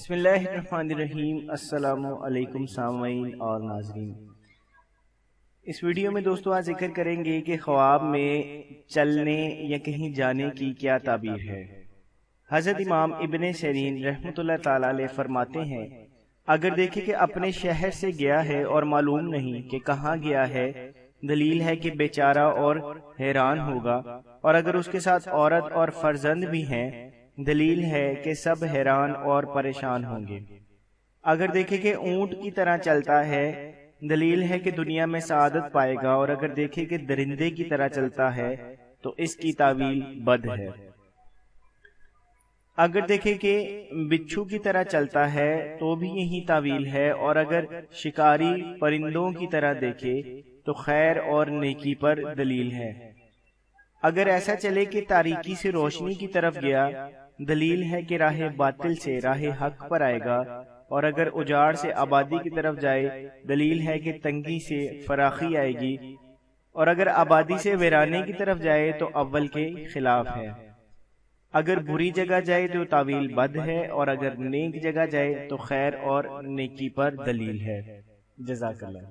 بسم اللہ الرحمن الرحیم۔ السلام علیکم سامعین اور ناظرین، اس ویڈیو میں دوستو آج ذکر کریں گے کہ خواب میں چلنے یا کہیں جانے کی کیا تعبیر ہے۔ حضرت امام ابن سیرین رحمۃ اللہ تعالی علیہ فرماتے ہیں، اگر دیکھے کہ اپنے شہر سے گیا ہے اور معلوم نہیں کہ کہاں گیا ہے، دلیل ہے کہ بیچارہ اور حیران ہوگا، اور اگر اس کے ساتھ عورت اور فرزند بھی ہیں، دلیل ہے کہ سب حیران اور پریشان ہوں گے۔ اگر دیکھے کہ اونٹ کی طرح چلتا ہے، دلیل ہے کہ دنیا میں سعادت پائے گا، اور اگر دیکھے کہ درندے کی طرح چلتا ہے تو اس کی تعویل بد ہے۔ اگر دیکھے کہ بچھو کی طرح چلتا ہے تو بھی یہی تعویل ہے، اور اگر شکاری پرندوں کی طرح دیکھے تو خیر اور نیکی پر دلیل ہے۔ اگر ایسا چلے کہ تاریکی سے روشنی کی طرف گیا، دلیل ہے کہ راہ باطل سے راہ حق پر آئے گا، اور اگر اجاڑ سے آبادی کی طرف جائے، دلیل ہے کہ تنگی سے فراخی آئے گی، اور اگر آبادی سے ویرانے کی طرف جائے تو اول کے خلاف ہے۔ اگر بری جگہ جائے تو تعویل بد ہے، اور اگر نیک جگہ جائے تو خیر اور نیکی پر دلیل ہے۔ جزاک اللہ۔